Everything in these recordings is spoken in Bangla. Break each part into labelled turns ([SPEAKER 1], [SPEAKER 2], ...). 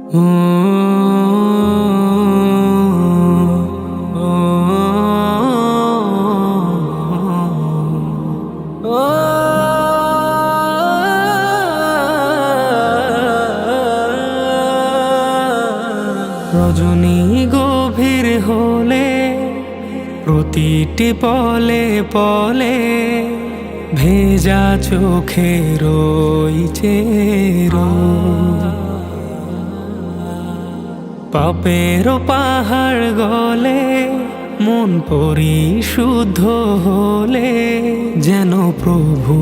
[SPEAKER 1] ও রজনী গভীর হলে প্রতিটি পলে পলে ভেজা চোখে রইছে পাপের পাহাড় গলে মন পরিশুদ্ধ হলে যেন প্রভু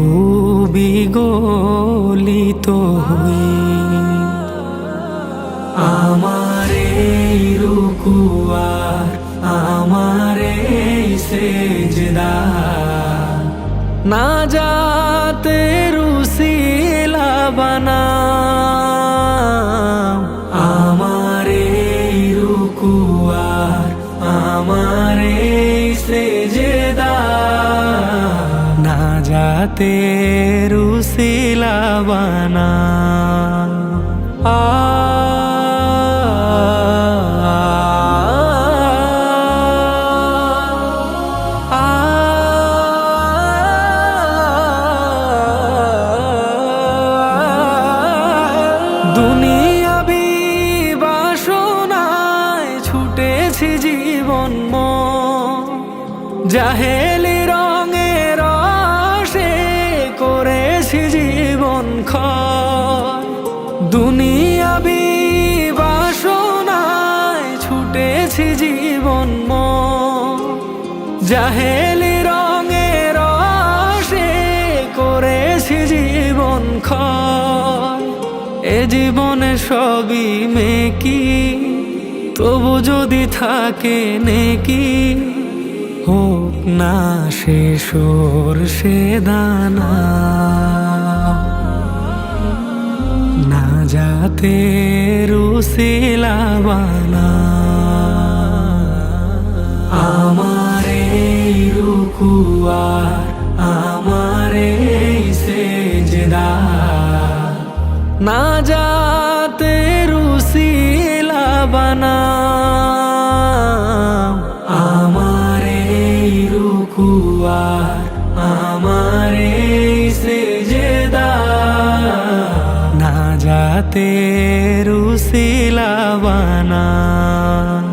[SPEAKER 1] বিগলিত হই। আমার এই রুকু আর আমার এই সেজদা নাজাতের উসিলা বানাও। আমার এই রুকু আর আমার এই সেজদা নাজাতের উসিলা বানাও। দুনিয়াবি বাসনায় ছুটেছি জীবন জাহেলি রঙের রসে করেছি জীবন ক্ষয়। দুনিয়াবি বাসনায় ছুটেছি জীবন জাহেলি রঙের রসে করেছি জীবন ক্ষয়। এ জীবনে সবই মেকি তবু যদি থাকে নেকি হোক না শেষর সে দানা না যাতে রুসিলা বানা। আমার এই রুকু আর আমার এই সেজদা নাজাতের উসিলা বানাও। আমার এই রুকু আর আমার এই সেজদা নাজাতের উসিলা বানাও।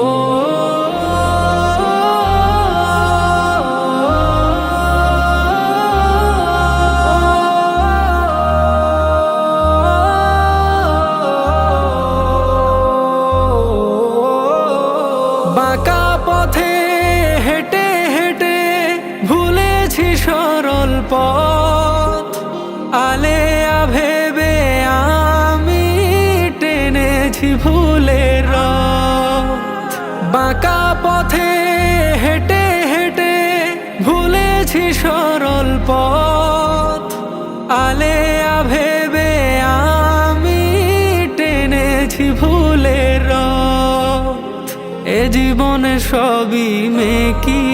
[SPEAKER 1] ও বাঁকা পথে হেঁটে হেঁটে ভুলেছি সরল পথ আলেয়া ভেবে আমি টেনেছি ভুলের রথ। বাঁকা পথে হেঁটে হেঁটে ভুলেছি সরল পথ আলেয়া ভেবে আমি টেনেছি ভুলের রথ। এ জীবনে সবই মেকি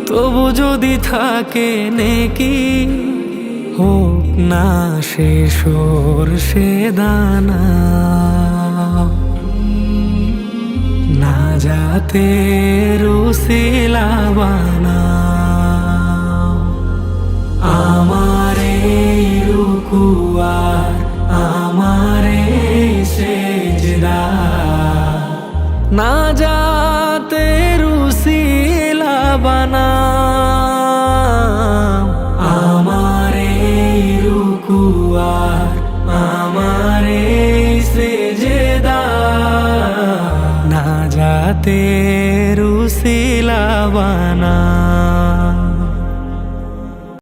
[SPEAKER 1] তবু যদি থাকে নেকি হোক না শেষর সে দানা না যাতে রুসিলা বানাও। আমার এই রুকু আর আমার এই সেজদা নাজাতের উসিলা বানাও। আমার এই রুকু আর আমার এই সেজদা নাজাতের উসিলা বানাও।